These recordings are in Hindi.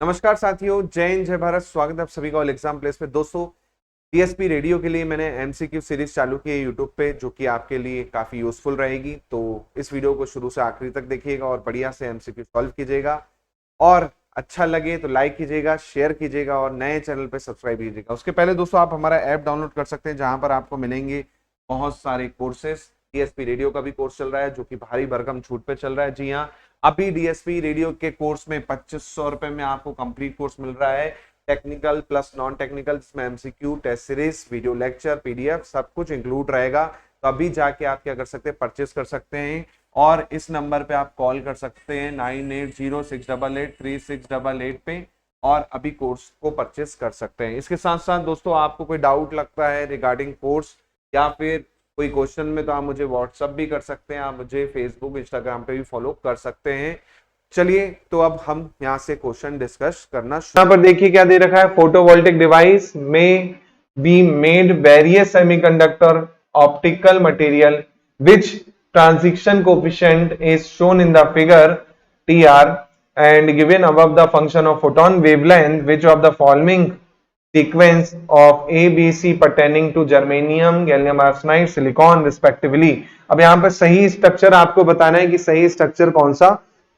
नमस्कार साथियों, जय हिंद जय भारत। स्वागत है आप सभी का ऑल एग्जाम प्लेस पे। दोस्तों, डीएसपी रेडियो के लिए मैंने एमसीक्यू सीरीज चालू की है यूट्यूब पे, जो कि आपके लिए काफी यूजफुल रहेगी। तो इस वीडियो को शुरू से आखिरी तक देखिएगा और बढ़िया से एमसीक्यू सॉल्व कीजिएगा। और अच्छा लगे तो लाइक कीजिएगा, शेयर कीजिएगा और नए चैनल पे सब्सक्राइब कीजिएगा। उसके पहले दोस्तों, आप हमारा ऐप डाउनलोड कर सकते हैं, जहां पर आपको मिलेंगे बहुत सारे कोर्सेस। डीएसपी रेडियो का भी कोर्स चल रहा है, जो कि भारी भरकम छूट पे चल रहा है। जी हाँ, अभी डीएसपी रेडियो के कोर्स में 2500 रुपए में आपको कंप्लीट कोर्स मिल रहा है, टेक्निकल प्लस नॉन टेक्निकल, जिसमें MCQ, test series, video lecture, PDF सब कुछ इंक्लूड रहेगा। तो अभी जाके आप क्या कर सकते हैं, परचेस कर सकते हैं। और इस नंबर पे आप कॉल कर सकते हैं 9806883688 पे, और अभी कोर्स को परचेस कर सकते हैं। इसके साथ साथ दोस्तों, आपको कोई डाउट लगता है रिगार्डिंग कोर्स या फिर कोई क्वेश्चन में, तो आप मुझे व्हाट्सअप भी कर सकते हैं, आप मुझे फेसबुक इंस्टाग्राम पे भी फॉलो कर सकते हैं। चलिए, तो अब हम यहाँ से क्वेश्चन डिस्कस करना यहाँ पर देखिए क्या दे रखा है। फोटोवोल्टिक डिवाइस में be made various semiconductor optical material which transition coefficient is shown in the figure TR and given above the function of photon wavelength, which of the following sequence of A, B, C pertaining to germanium, gallium arsenide, silicon respectively। अब यहाँ पर सही स्ट्रक्चर आपको बताना है कि सही स्ट्रक्चर कौन सा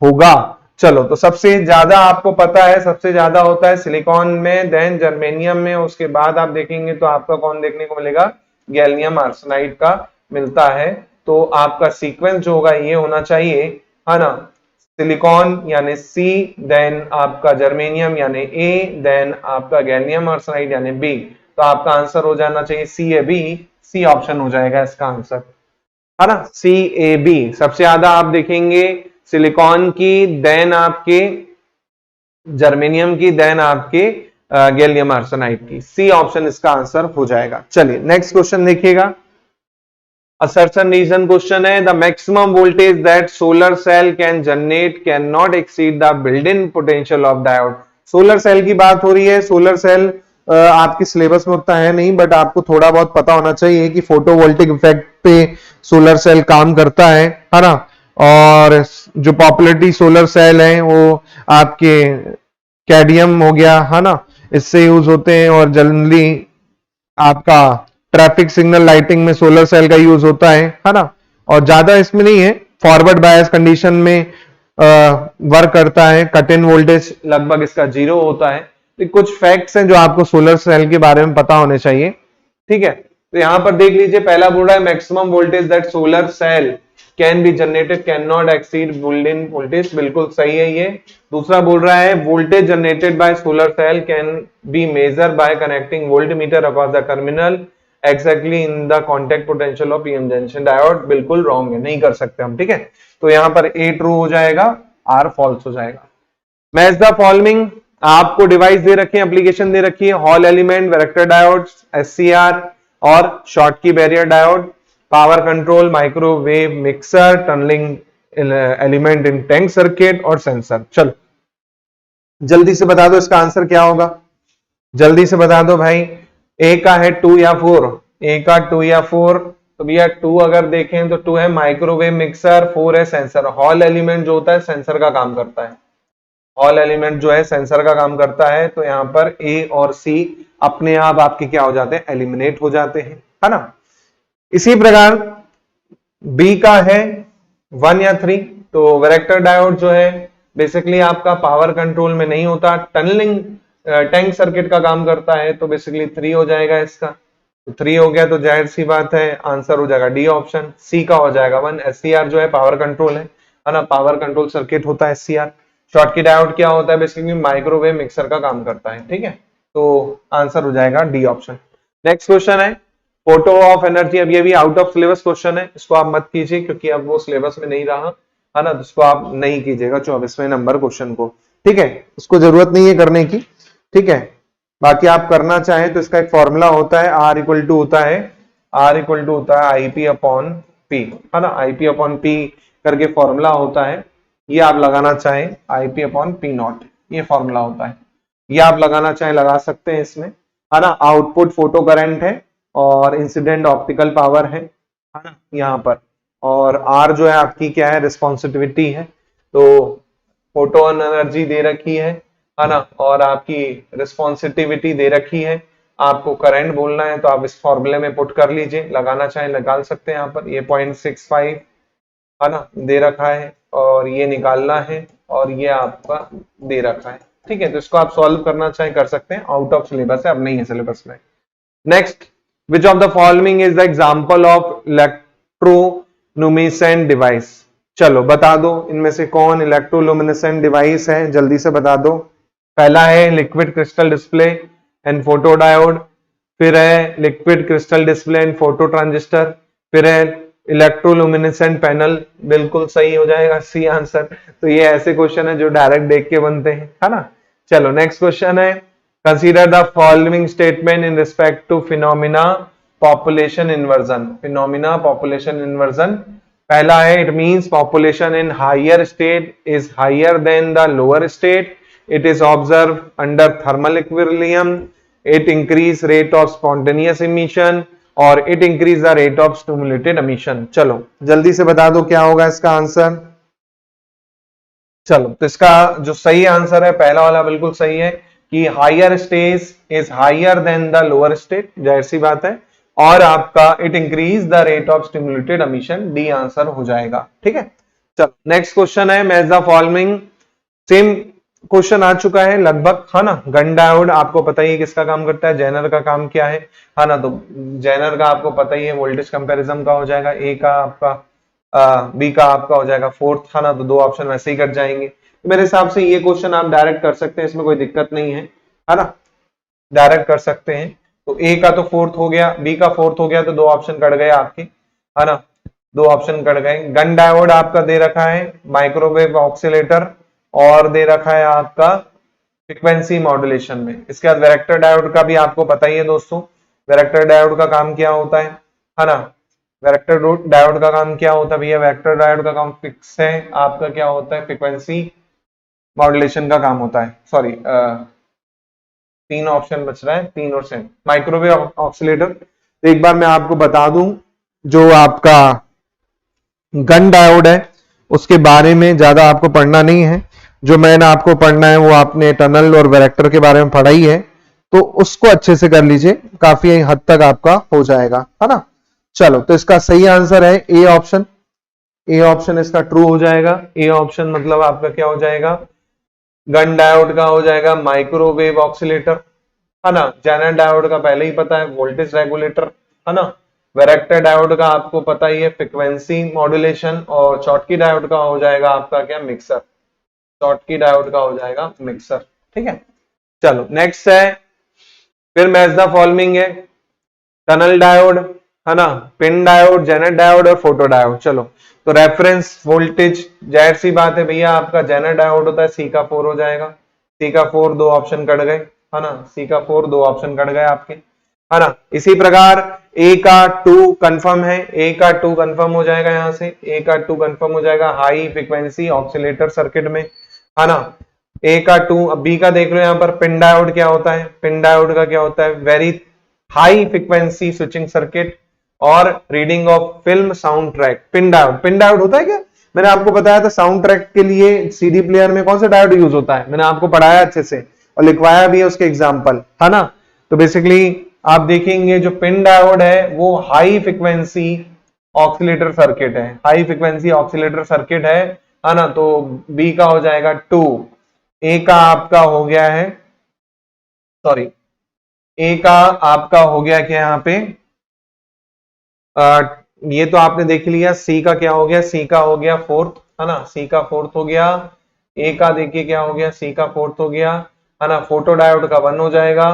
होगा। चलो, तो सबसे ज्यादा आपको पता है, सबसे ज्यादा होता है सिलिकॉन में, देन जर्मेनियम में, उसके बाद आप देखेंगे तो आपका कौन देखने को मिलेगा, गैलियम आर्सेनाइड का मिलता है। तो आपका सीक्वेंस जो होगा ये होना चाहिए, है ना, सिलिकॉन यानी सी, देन आपका जर्मेनियम यानी ए, देन आपका गैलियम आर्सेनाइड यानी बी। तो आपका आंसर हो जाना चाहिए सी ए बी। सी ऑप्शन हो जाएगा इसका आंसर, है ना, सी ए बी। सबसे ज्यादा आप देखेंगे सिलिकॉन की, देन आपके जर्मेनियम की, देन आपके गैलियम आर्सेनाइड की। सी ऑप्शन इसका आंसर हो जाएगा। चलिए नेक्स्ट क्वेश्चन देखिएगा। असर्शन रीजन क्वेश्चन है, the maximum voltage that solar cell can generate can not exceed the built in potential of diode. Solar cell की बात हो रही है। सोलर सेल आपके सिलेबस में उतना है नहीं, बट आपको थोड़ा बहुत पता होना चाहिए कि फोटोवोल्टिक इफेक्ट पे सोलर सेल काम करता है ना। और जो पॉपुलरिटी सोलर सेल है वो आपके कैडियम हो गया, है ना, इससे यूज होते हैं। और जनरली आपका ट्रैफिक सिग्नल लाइटिंग में सोलर सेल का यूज होता है ना। और ज्यादा इसमें नहीं है, फॉरवर्ड बायस कंडीशन में वर्क करता है। कट इन वोल्टेज लगभग इसका 0 होता है। तो कुछ फैक्ट्स हैं जो आपको सोलर सेल के बारे में पता होने चाहिए, ठीक है। तो यहां पर देख लीजिए, पहला बोल रहा है maximum voltage that solar cell can be generated can not exceed built in voltage, बिल्कुल सही है ये। दूसरा बोल रहा है voltage generated by solar cell can be measure by connecting voltmeter across the terminal exactly in the contact potential of PM junction diode, बिल्कुल रॉन्ग है, नहीं कर सकते हम, ठीक है। तो यहां पर ए ट्रू हो जाएगा, आर फॉल्स हो जाएगा। मैच द फॉलोइंग, आपको डिवाइस दे रखी है, एप्लीकेशन दे रखी है, Hall element, vector diode, SCR और Schottky barrier diode, power control, microwave mixer, tunnelling element in tank circuit और सेंसर। चलो जल्दी से बता दो इसका आंसर क्या होगा, जल्दी से बता दो भाई। ए का है 2 या 4, ए का 2 या 4, तो भैया 2 अगर देखें तो 2 है माइक्रोवेव मिक्सर, 4 है सेंसर। हॉल एलिमेंट जो होता है सेंसर का काम करता है, हॉल एलिमेंट जो है सेंसर का काम करता है। तो यहां पर ए और सी अपने आप आपके क्या हो जाते हैं, एलिमिनेट हो जाते हैं, है ना। इसी प्रकार बी का है 1 या 3, तो वेक्टर डायोड जो है बेसिकली आपका पावर कंट्रोल में नहीं होता, टनलिंग टैंक सर्किट का काम करता है। तो बेसिकली 3 हो जाएगा इसका। तो 3 हो गया तो जाहिर सी बात है आंसर हो जाएगा डी ऑप्शन। सी का हो जाएगा 1। एससीआर जो है पावर कंट्रोल है ना, पावर कंट्रोल सर्किट होता है एससीआर। शॉर्ट की डायोड क्या होता है, बेसिकली माइक्रोवेव मिक्सर का काम करता है, ठीक है। तो आंसर हो जाएगा डी ऑप्शन। नेक्स्ट क्वेश्चन है फोटो ऑफ एनर्जी। अब ये भी आउट ऑफ सिलेबस क्वेश्चन है, इसको आप मत कीजिए क्योंकि अब वो सिलेबस में नहीं रहा, है ना। इसको आप नहीं कीजिएगा 24वें नंबर क्वेश्चन को, ठीक है। इसको जरूरत नहीं है करने की, ठीक है। बाकी आप करना चाहें तो इसका एक फॉर्मूला होता है, आर इक्वल टू होता है आईपी अपॉन पी, है ना। आईपी अपॉन पी करके फॉर्मूला होता है, ये आप लगाना चाहें आईपी अपॉन पी नॉट, ये फॉर्मूला होता है, ये आप लगाना चाहें लगा सकते हैं इसमें, है ना। आउटपुट फोटो करंट है और इंसिडेंट ऑप्टिकल पावर है ना यहाँ पर। और आर जो है आपकी क्या है, रिस्पॉन्सिबिलिटी है। तो फोटोन एनर्जी दे रखी है है ना, और आपकी रिस्पॉन्सिटिविटी दे रखी है, आपको करंट बोलना है तो आप इस फॉर्मूले में पुट कर लीजिए, लगाना चाहे निकाल सकते हैं यहाँ पर। ये 0.65 है ना दे रखा है, और ये निकालना है, और ये आपका दे रखा है। ठीक है, तो इसको आप सॉल्व करना चाहे कर सकते हैं, आउट ऑफ सिलेबस है, अब नहीं है सिलेबस में। Next, which of the following is the example of electroluminescent device. चलो बता दो इनमें से कौन इलेक्ट्रोलुमिनेसेंट डिवाइस है, जल्दी से बता दो। पहला है liquid crystal display and photo diode, फिर है liquid crystal display and photo transistor, फिर है इलेक्ट्रोलुमिनेसेंट पैनल। बिल्कुल सही हो जाएगा सी आंसर। तो ये ऐसे क्वेश्चन है जो डायरेक्ट देख के बनते हैं, है ना। चलो नेक्स्ट क्वेश्चन है, consider the following statement in respect to phenomena population inversion. Phenomena population inversion, पहला है it means population in higher state is higher than the lower state, it is observe under thermal equilibrium, it increase rate of spontaneous emission, और it increase the rate of stimulated emission. चलो जल्दी से बता दो क्या होगा इसका आंसर। चलो तो इसका जो सही आंसर है पहला वाला बिल्कुल सही है कि higher stage is higher than the lower state, जाहिर सी बात है, और आपका it increase the rate of stimulated emission, D answer हो जाएगा। ठीक है, चलो नेक्स्ट क्वेश्चन है, match the following. Same question आ चुका है लगभग, है ना। गन डायोड आपको पता ही है किसका काम करता है, जेनर का काम क्या है ना। तो जेनर का आपको पता ही है वोल्टेज कंपैरिजन का हो जाएगा, ए का आपका बी का आपका हो जाएगा फोर्थ, है ना। तो दो ऑप्शन वैसे ही कट जाएंगे। तो मेरे हिसाब से ये क्वेश्चन आप डायरेक्ट कर सकते हैं, इसमें कोई दिक्कत नहीं है ना, डायरेक्ट कर सकते हैं। तो ए का तो फोर्थ हो गया, बी का फोर्थ हो गया, तो दो ऑप्शन कट गए आपके, है ना, दो ऑप्शन कट गए। गन डायोड आपका दे रखा है माइक्रोवेव ऑक्सीलेटर, और दे रखा है आपका फ्रीक्वेंसी मॉड्यूलेशन में। इसके बाद वैरेक्टर डायोड का भी आपको पता ही है दोस्तों, वैरेक्टर डायोड का काम क्या होता है ना। वैरेक्टर डायोड का काम क्या होता है भैया, वैरेक्टर डायोड का काम फिक्स है, आपका क्या होता है फ्रीक्वेंसी मॉड्यूलेशन का काम होता है। सॉरी, तीन ऑप्शन बच रहा है, तीन और सेम। माइक्रोवेव ऑक्सीलेटर, तो एक बार मैं आपको बता दूं, जो आपका गन डायोड है उसके बारे में ज्यादा आपको पढ़ना नहीं है, जो मैंने आपको पढ़ना है वो आपने टनल और वैरेक्टर के बारे में पढ़ा ही है, तो उसको अच्छे से कर लीजिए, काफी हद तक आपका हो जाएगा, है ना। चलो तो इसका सही आंसर है ए ऑप्शन, ए ऑप्शन इसका ट्रू हो जाएगा। ए ऑप्शन मतलब आपका क्या हो जाएगा, गन डायोड का हो जाएगा माइक्रोवेव ऑक्सीलेटर, है ना। जेनर डायोड का पहले ही पता है वोल्टेज रेगुलेटर, है ना। वैरेक्टर डायोड का आपको पता ही है फ्रीक्वेंसी मॉड्यूलेशन, और चॉटकी डायोड का हो जाएगा आपका क्या मिक्सर, चॉटकी डायोड का हो जाएगा मिक्सर। ठीक है, चलो नेक्स्ट है, फिर मैच द फॉलोइंग है, टनल डायोड, है ना, पिन डायोड, जेनर डायोड और फोटो डायोड। चलो तो रेफरेंस वोल्टेज, जाहिर सी बात है भैया आपका जेनर डायोड होता है, सी का 4 हो जाएगा, सी का 4, दो ऑप्शन कट गए, है ना, सी का 4 दो ऑप्शन कट गए आपके, है ना। इसी प्रकार ए का 2 कंफर्म है, ए का 2 कंफर्म हो जाएगा, यहां से ए का 2 कंफर्म हो जाएगा हाई फ्रीक्वेंसी ऑक्सीलेटर सर्किट में, है ना। ए का 2, अब बी का देख लो यहाँ पर, पिन डायोड क्या होता है, पिन डायोड का क्या होता है, very high frequency switching circuit और reading of film sound track. PIN diode, PIN diode होता है क्या, मैंने आपको बताया था साउंड ट्रैक के लिए सीडी प्लेयर में कौन सा डायोड यूज होता है, मैंने आपको पढ़ाया अच्छे से और लिखवाया भी है उसके एग्जाम्पल, है ना। तो बेसिकली आप देखेंगे जो पिन डायोड है वो हाई फ्रीक्वेंसी ऑक्सीलेटर सर्किट है, हाई फ्रीक्वेंसी ऑक्सीलेटर सर्किट है ना। तो बी का हो जाएगा 2, ए का आपका हो गया है, सॉरी, ए का आपका हो गया क्या यहाँ पे, ये तो आपने देख लिया। सी का क्या हो गया, सी का हो गया फोर्थ, है ना, सी का फोर्थ हो गया। ए का देखिए क्या हो गया, सी का फोर्थ हो गया, है ना। फोटो डायोड का 1 हो जाएगा,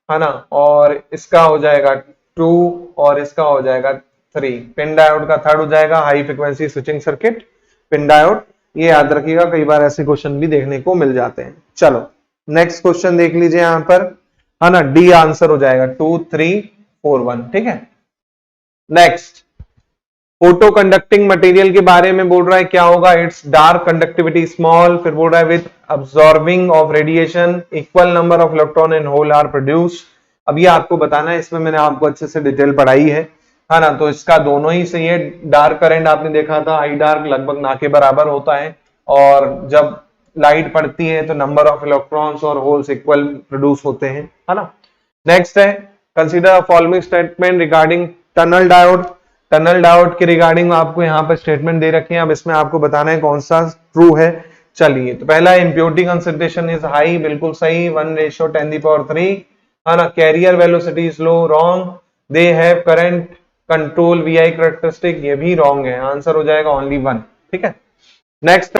है ना, और इसका हो जाएगा 2 और इसका हो जाएगा 3। पिन डायोड का 3rd हो जाएगा, high frequency switching circuit pin diode. ये याद रखिएगा, कई बार ऐसे क्वेश्चन भी देखने को मिल जाते हैं। चलो नेक्स्ट क्वेश्चन देख लीजिए यहाँ पर, है ना, डी आंसर हो जाएगा 2 3 4 1। ठीक है, नेक्स्ट फोटो कंडक्टिंग मटेरियल के बारे में बोल रहा है, क्या होगा, इट्स डार्क कंडक्टिविटी स्मॉल, फिर बोल रहा है with absorbing of radiation equal number of electron and hole are produce. अब ये आपको बताना है, इसमें मैंने आपको अच्छे से डिटेल पढ़ाई है ना। तो इसका दोनों ही सही है। डार्क करंट आपने देखा था, आई डार्क लगभग ना के बराबर होता है, और जब लाइट पड़ती है तो नंबर ऑफ इलेक्ट्रॉन्स और होल्स इक्वल प्रोड्यूस होते हैं, है ना। नेक्स्ट है consider following statement regarding tunnel diode. Tunnel diode के रिगार्डिंग आपको यहाँ पर स्टेटमेंट दे रखे हैं, अब इसमें आपको बताना है कौन सा ट्रू है। चलिए, तो पहला इम्प्योरिटी कंसंट्रेशन इज हाई, बिल्कुल सही, 1:10⁻3, है ना। Carrier velocity is low, wrong. They have current control VI characteristic, ये भी रॉन्ग है, आंसर हो जाएगा ओनली 1, ठीक है। नेक्स्ट